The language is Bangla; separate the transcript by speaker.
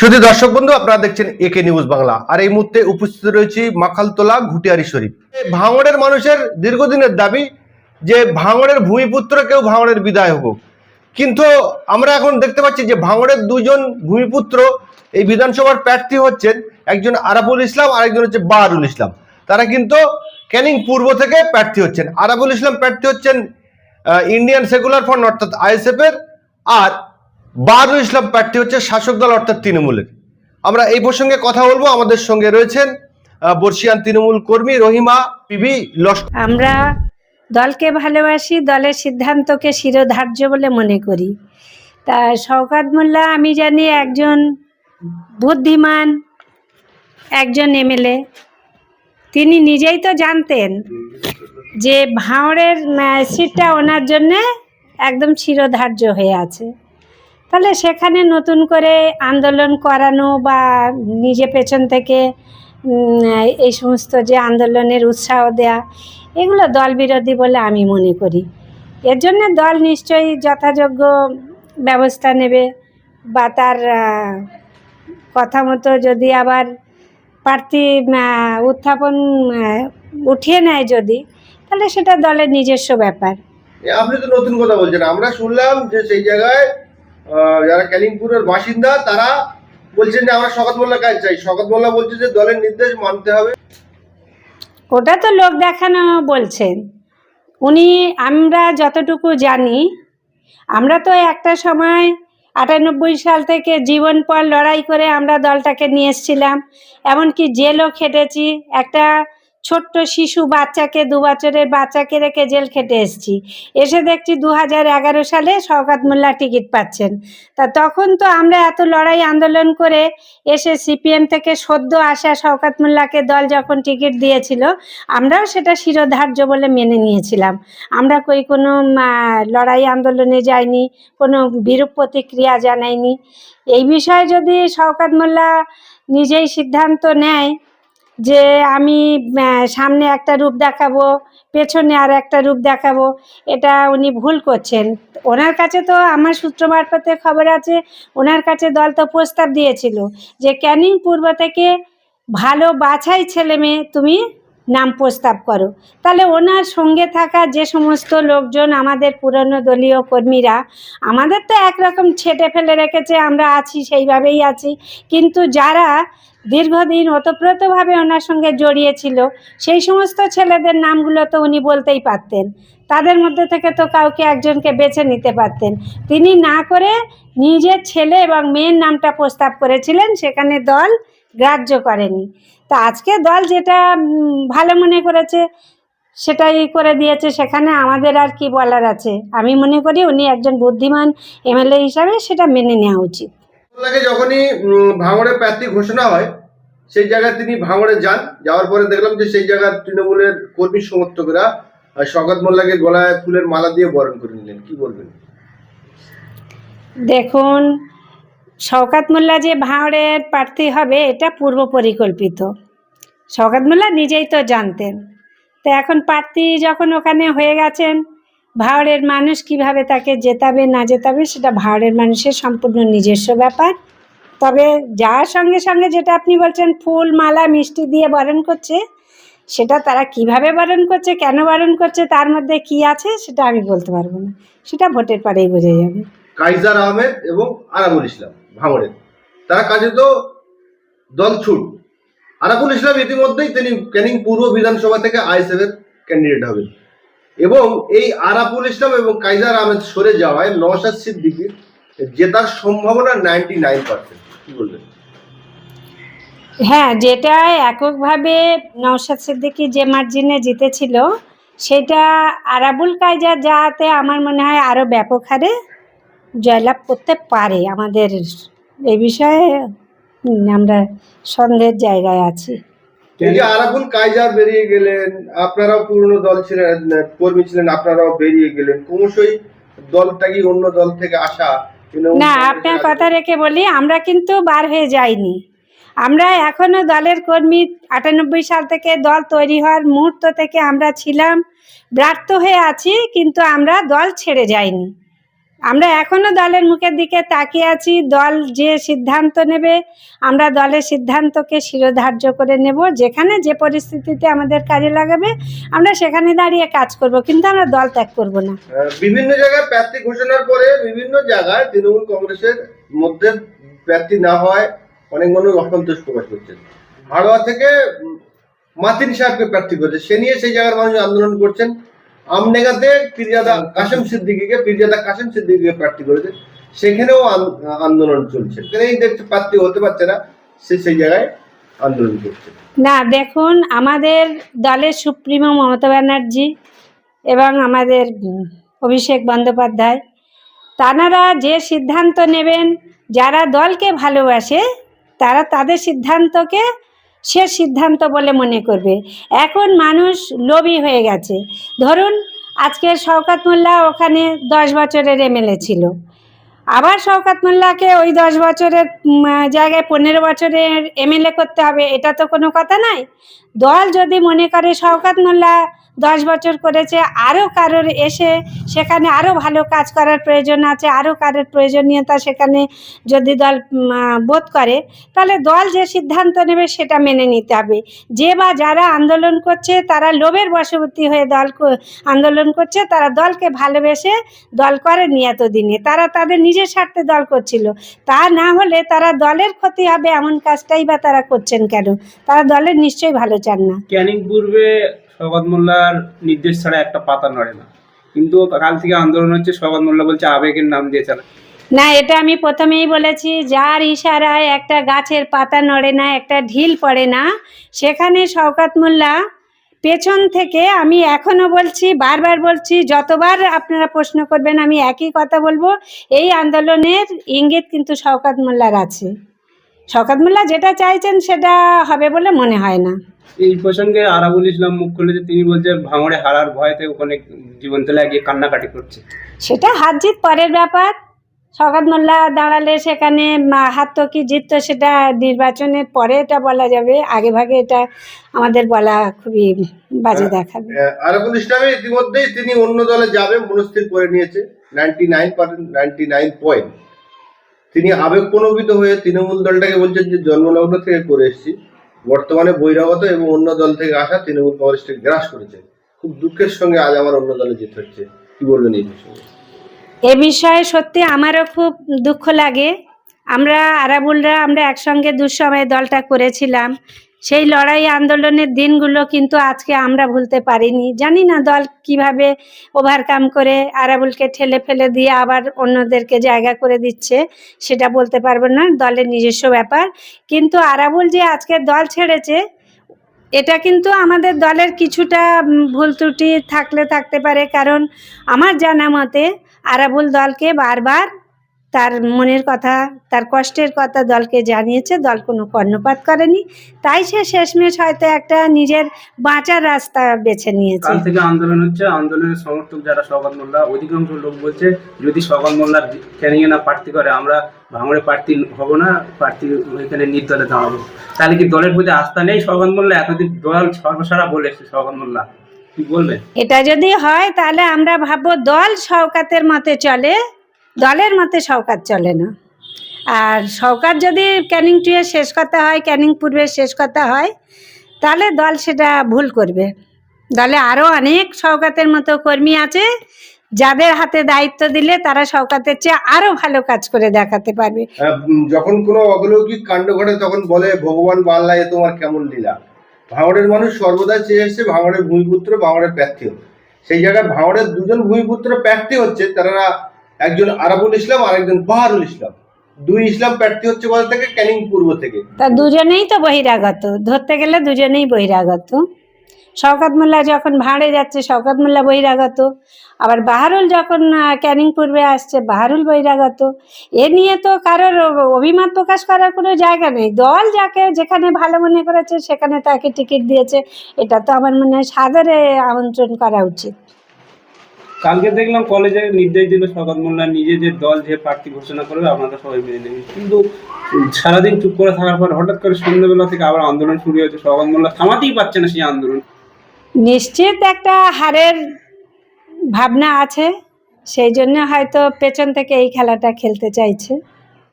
Speaker 1: শুধু দর্শক বন্ধু, আপনারা দেখছেন একে নিউজ বাংলা। আর এই মুহূর্তে উপস্থিত রয়েছি মাখালতলা ঘুটিয়ারি শরীফ। ভাঙড়ের মানুষের দীর্ঘদিনের দাবি যে ভাঙড়ের ভূমিপুত্র কেউ ভাঙড়ের বিধায়ক হোক, কিন্তু আমরা এখন দেখতে পাচ্ছি যে ভাঙড়ের দুজন ভূমিপুত্র এই বিধানসভার প্রার্থী হচ্ছেন, একজন আরাবুল ইসলাম আর একজন হচ্ছে বাহারুল ইসলাম। তারা কিন্তু ক্যানিং পূর্ব থেকে প্রার্থী হচ্ছেন। আরাবুল ইসলাম প্রার্থী হচ্ছেন ইন্ডিয়ান সেকুলার ফ্রন্ট অর্থাৎ আইএসএফ এর, আর বাহারুল ইসলাম প্রার্থী হচ্ছে শাসক দল অর্থাৎ তৃণমূলের। আমরা এই প্রসঙ্গে কথা বলবো। আমাদের সঙ্গে রয়েছেন বর্ষিয়ান তৃণমূল কর্মী রহিমা পিবি লস্কর।
Speaker 2: আমরা দলকে ভালোবাসি, দলের সিদ্ধান্তকে শিরোধার্য বলে মনে করি। তা শওকত মোল্লা আমি জানি একজন বুদ্ধিমান একজন এমএলএ। তিনি নিজেই তো জানতেন যে ভাঙড়ের সিটটা ওনার জন্যে একদম শিরোধার্য হয়ে আছে। তাহলে সেখানে নতুন করে আন্দোলন করানো বা নিজে পেছন থেকে এই সমস্ত যে আন্দোলনের উৎসাহ দেয়া, এগুলো দল বিরোধী বলে আমি মনে করি। এর জন্য দল নিশ্চয়ই যথাযোগ্য ব্যবস্থা নেবে, বা তার কথা মতো যদি আবার প্রার্থী উত্থাপন উঠিয়ে নেয় যদি, তাহলে সেটা দলের নিজস্ব ব্যাপার।
Speaker 1: আপনি তো নতুন কথা বলছেন। আমরা শুনলাম যে সেই জায়গায় যারা কালিমপুরের বাসিন্দা তারা বলছেন যে আমরা শওকত মোল্লার কাছে চাই। শওকত মোল্লা বলছে যে দলের নির্দেশ মানতে হবে।
Speaker 2: ওটা তো লোক দেখানো বলছেন উনি। আমরা যতটুকু জানি, আমরা তো একটা সময় 98 সাল থেকে জীবনপর লড়াই করে আমরা দলটাকে নিয়ে এসেছিলাম। এমনকি জেলও খেটেছি। একটা ছোট্ট শিশু বাচ্চাকে, 2 বছরের বাচ্চাকে রেখে জেল খেটে এসেছি। এসে দেখছি 2011 সালে শওকত মোল্লা টিকিট পাচ্ছেন। তা তখন তো আমরা এত লড়াই আন্দোলন করে এসে সিপিএম থেকে সদ্য আসা শওকত মোল্লাকে দল যখন টিকিট দিয়েছিল, আমরাও সেটা শিরোধার্য বলে মেনে নিয়েছিলাম। আমরা কোনো লড়াই আন্দোলনে যাইনি, কোনো বিরূপ প্রতিক্রিয়া জানাইনি। এই বিষয়ে যদি শওকত মোল্লা নিজেই সিদ্ধান্ত নেয় যে আমি সামনে একটা রূপ দেখাবো, পেছনে আর একটা রূপ দেখাবো, এটা উনি ভুল করছেন। ওনার কাছে তো আমার সূত্র মারফতে খবর আছে, ওনার কাছে দল তো প্রস্তাব দিয়েছিল যে ক্যানিং পূর্ব থেকে ভালো বাছাই ছেলে মেয়ে তুমি নাম প্রস্তাব করো। তাহলে ওনার সঙ্গে থাকা যে সমস্ত লোকজন, আমাদের পুরনো দলীয় কর্মীরা, আমাদের তো একরকম ছেটে ফেলে রেখেছে, আমরা আছি সেইভাবেই আছি। কিন্তু যারা দীর্ঘদিন ওতপ্রোতভাবে ওনার সঙ্গে জড়িয়েছিল, সেই সমস্ত ছেলেদের নামগুলো তো উনি বলতেই পারতেন। তাদের মধ্যে থেকে তো কাউকে একজনকে বেছে নিতে পারতেন। তিনি না করে নিজের ছেলে এবং মেয়ের নামটা প্রস্তাব করেছিলেন, সেখানে দল গ্রাহ্য করেনি। তা আজকে দল যেটা ভালো মনে করেছে সেটাই করে দিয়েছে, সেখানে আমাদের আর কি বলার আছে। আমি মনে করি উনি একজন বুদ্ধিমান এমএলএ হিসাবে সেটা মেনে নেওয়া উচিত।
Speaker 1: যখনই ভাঙড়ে প্রার্থী ঘোষণা হয় সেই জায়গায় তিনি ভাঙড়ে যান। যাওয়ার পরে দেখলাম যে সেই জায়গায় তৃণমূলের কর্মী সমর্থকরা শওকত মোল্লাকে গলায় ফুলের মালা দিয়ে বরণ করে নিলেন। কি বলবেন?
Speaker 2: দেখুন, শওকত মোল্লা যে ভাঙড়ের প্রার্থী হবে এটা পূর্ব পরিকল্পিত। শওকত মোল্লা নিজেই তো জানতেন। তো এখন প্রার্থী যখন ওখানে হয়ে গেছেন, ভাঙড়ের মানুষ কিভাবে তাকে জেতাবে না জেতাবে সেটা ভাঙড়ের মানুষের সম্পূর্ণ নিজস্ব ব্যাপার। তবে যার সঙ্গে সঙ্গে যেটা আপনি বলছেন ফুল মালা মিষ্টি দিয়ে বরণ করছে, সেটা তারা কিভাবে বরণ করছে, কেন বরণ করছে, তার মধ্যে কি আছে সেটা আমি বলতে পারবো না। সেটা ভোটের পরেই বোঝা যাবে।
Speaker 1: কাইজার আহমেদ এবং আরাবুল ইসলাম ভাঙড়ের, তারা কাজে তো দল ছুট। আরাবুল ইসলাম ইতিমধ্যেই তিনি ক্যানিং পূর্ব বিধানসভা থেকে আইএসএফ এর ক্যান্ডিডেট হবেন, এবং এই আরাবুল ইসলাম এবং কাইজার আহমেদ সরে যাওয়ায় নওশাদ সিদ্দিকীর জেতার সম্ভাবনা 99%। কি বলবেন?
Speaker 2: হ্যাঁ, যেটা এককভাবে নওশাদ সিদ্দিকী যে মার্জিনে জিতেছিল, সেটা আরাবুল কাইজার যাতে আমার মনে হয় আরও ব্যাপক হারে জয়লাভ করতে পারে। আমাদের এই বিষয়ে আমরা সন্দেহের জায়গায় আছি।
Speaker 1: এই যে আরাবুল কাইজার বেরিয়ে গেলেন, আপনারাও পুরনো দল ছিলেন, কর্মী ছিলেন, আপনারাও বেরিয়ে গেলেন, ক্রমশই দলটা কি অন্য দল থেকে আসা?
Speaker 2: না, আপনার কথা রেখে বলি, আমরা কিন্তু বার হয়ে যাইনি। আমরা এখনো দলের কর্মী। 98 সাল থেকে দল তৈরি হওয়ার মুহূর্ত থেকে আমরা ছিলাম, ব্রাত্য হয়ে আছি, কিন্তু আমরা দল ছেড়ে যাইনি। আমরা এখনো দলের মুখের দিকে তাকিয়ে আছি। দল যে সিদ্ধান্ত নেবে আমরা দলের সিদ্ধান্তকে শিরোধার্য করে নেব। যেখানে যে পরিস্থিতিতে আমাদের কাজে লাগাবে আমরা সেখানে দাঁড়িয়ে কাজ করব, কিন্তু আমরা দল ত্যাগ করব না।
Speaker 1: বিভিন্ন জায়গায় প্রার্থী ঘোষণার পরে বিভিন্ন জায়গায় তৃণমূল কংগ্রেসের মধ্যে প্রার্থী না হয় অনেক মানুষ অসন্তোষ প্রকাশ করছেন। হাড়োয়া থেকে মাতিন সাহেবকে প্রার্থী করেছে, সে নিয়ে সেই জায়গার মানুষ আন্দোলন করছেন। আমডাঙ্গাতে পীরজাদা কাশেম সিদ্দিকীকে প্রার্থী করেছে, সেখানেও আন্দোলন চলছে। সেখানেই দেখছে প্রার্থী হতে পারছে না, সে সেই জায়গায় আন্দোলন করছে।
Speaker 2: না, দেখুন, আমাদের দলের সুপ্রিমো মমতা ব্যানার্জি এবং আমাদের অভিষেক বন্দ্যোপাধ্যায়, তানারা যে সিদ্ধান্ত নেবেন, যারা দলকে ভালোবাসে তারা তাদের সিদ্ধান্তকে শেষ সিদ্ধান্ত বলে মনে করবে। এখন মানুষ লোভী হয়ে গেছে। ধরুন, আজকে শওকত মোল্লা ওখানে 10 বছরের এমএলএ ছিল, আবার শওকত মোল্লাকে ওই 10 বছরের জায়গায় 15 বছরের এমএলএ করতে হবে, এটা তো কোনো কথা নাই। দল যদি মনে করে শওকত মোল্লা 10 বছর করেছে, আরও কারোর এসে সেখানে আরও ভালো কাজ করার প্রয়োজন আছে, আরও কারোর প্রয়োজনীয়তা সেখানে যদি দল বোধ করে, তাহলে দল যে সিদ্ধান্ত নেবে সেটা মেনে নিতে হবে। যে বা যারা আন্দোলন করছে তারা লোভের বশবর্তী হয়ে আন্দোলন করছে, তারা দলকে ভালোবেসে দল করেনি এতদিনে, তারা তাদের নিজের স্বার্থে দল করছিল। তা না হলে তারা দলের ক্ষতি হবে এমন কাজটাই বা তারা করছেন কেন? তারা দলের নিশ্চয়ই ভালো চান না।
Speaker 3: ক্যানিং পূর্বে শওকত মোল্লার নির্দেশ ছাড়া একটা পাতা নড়ে না, কিন্তু কাল থেকে আন্দোলন হচ্ছে। শওকত মোল্লা বলছে আবেগের নাম দিয়ে চালা।
Speaker 2: না, এটা আমি প্রথমেই বলেছি, যার ইশারায় একটা গাছের পাতা নড়ে না, একটা ঢিল পড়ে না, সেখানে শওকত মোল্লা পেছন থেকে, আমি এখনও বলছি, বারবার বলছি, যতবার আপনারা প্রশ্ন করবেন আমি একই কথা বলবো, এই আন্দোলনের ইঙ্গিত কিন্তু শওকত মোল্লার আছে। শওকত মোল্লা যেটা চাইছেন সেটা হবে বলে মনে হয় না।
Speaker 3: এই প্রসঙ্গে আরাবুল ইসলাম মুখ খুলেছে, তিনি বলছে ভাঙড়ে হারার ভয়তে ওখানে জীবনতলায় গিয়ে কান্নাকাটি করছে।
Speaker 2: সেটা হার জিত পরের ব্যাপার। শওকত মোল্লা দাঁড়ালে সেখানে হারত কি জিততো সেটা নির্বাচনের পরে এটা বলা যাবে, আগে ভাগে এটা আমাদের বলা খুবই বাজে দেখাবে।
Speaker 1: আরাবুল ইসলাম ইতিমধ্যেই তিনি অন্য দলে যাবে মনস্থির করে নিয়েছে। 99 পয়েন্ট তিনি আবেগপ্রণোদিত হয়ে তৃণমূল দলটাকে বলছেন যে জন্মলগ্ন থেকে করে এসেছি, বর্তমানে বহিরাগত এবং অন্য দল থেকে আসা তৃণমূল কংগ্রেসকে গ্রাস করেছে। খুব দুঃখের সঙ্গে আজ আমার অন্য দলে যেতে হচ্ছে। কি বলবেন এই বিষয়ে?
Speaker 2: এ বিষয়ে সত্যি আমারও খুব দুঃখ লাগে। আমরা আরাবুলরা আমরা একসঙ্গে দুঃসময়ে দলটা করেছিলাম। সেই লড়াই আন্দোলনের দিনগুলো কিন্তু আজকে আমরা ভুলতে পারিনি। জানি না দল কিভাবে ওভারকাম করে আরাবুলকে ঠেলে ফেলে দিয়ে আবার অন্যদেরকে জায়গা করে দিচ্ছে, সেটা বলতে পারবো না, দলের নিজস্ব ব্যাপার। কিন্তু আরাবুল যে আজকে দল ছেড়েছে, এটা কিন্তু আমাদের দলের কিছুটা ভুল ত্রুটি থাকতে পারে। কারণ আমার জানা মতে আরাবুল দলকে বারবার তার মনের কথা, তার কষ্টের কথা দলকে জানিয়েছে, দল কোনো কর্ণপাত করেনি। তাই সে শেষমেশ হয়তো একটা নিজের বাঁচার রাস্তা বেছে নিয়েছে।
Speaker 3: কাল থেকে আন্দোলন হচ্ছে। আন্দোলনের সমর্থক যারা শওকত মোল্লা, অধিকাংশ লোক বলছে যদি শওকত মোল্লার ক্যানিংয়ে না প্রার্থী করে আমরা ভাঙড়ে প্রার্থী হব না, প্রার্থী ওইখানে নির্দলে দাঁড়াবো। তাহলে কি দলের প্রতি আস্থা নেই শওকত মোল্লা? এতদিন দল সর্বসারা বলে এসেছে শওকত মোল্লা, কি বলবেন?
Speaker 2: এটা যদি হয় তাহলে আমরা ভাববো দল শওকতের মতে চলে, দলের মতে শওকত চলে না। আর শওকত যদি ক্যানিং টুয়ের শেষ কথা হয়, ক্যানিং পূর্বের শেষ কথা হয়, তাহলে দল সেটা ভুল করবে। দলে আরও অনেক শওকতের মতো কর্মী আছে, যাদের হাতে দায়িত্ব দিলে তারা শওকতের চেয়ে আরও ভালো কাজ করে দেখাতে পারবে।
Speaker 1: যখন কোনো অলৌকিক কাণ্ড ঘটে তখন বলে ভগবান বাল্লা এ তোমার কেমন লীলা। ভাঙড়ের মানুষ সর্বদা চেয়ে এসছে ভাঙড়ের ভূমিপুত্র, ভাঙড়ের প্রার্থী হতে। সেই জায়গায় ভাঙড়ের দুজন ভূমিপুত্র প্রার্থী হচ্ছে, তারা একজন আরাবুল ইসলাম আর একজন বাহারুল ইসলাম। দুই ইসলাম প্রার্থী হচ্ছে কোথা থেকে? ক্যানিং পূর্ব থেকে।
Speaker 2: তা দুজনেই তো বহিরাগত, ধরতে গেলে দুজনেই বহিরাগত। শওকত মোল্লা যখন ভাঁড়ে যাচ্ছে শওকত মোল্লা বহিরাগত, আবার বাহারুল যখন ক্যানিং পূর্বে আসছে বাহারুল বহিরাগত। এ নিয়ে তো কারোর অভিমত প্রকাশ করার কোনো জায়গা নেই। দল যাকে যেখানে ভালো মনে করেছে সেখানে তাকে টিকিট দিয়েছে, এটা তো আমার মনে হয় সাদরে আমন্ত্রণ করা উচিত।
Speaker 3: কালকে দেখলাম কলেজে নির্দেশ দিল শওকত মোল্লা নিজে যে দল যে প্রার্থী ঘোষণা করবে আপনারা সবাই মেনে নেবেন, কিন্তু সারাদিন চুপ করে থাকার পর হঠাৎ করে সন্ধ্যাবেলা থেকে আবার আন্দোলন শুরু হয়েছে। শওকত মোল্লা থামাতেই পারছে না সেই আন্দোলন।
Speaker 2: নিশ্চিত একটা হারের ভাবনা আছে, সেই জন্য হয়তো পেছন থেকে এই খেলাটা খেলতে চাইছে।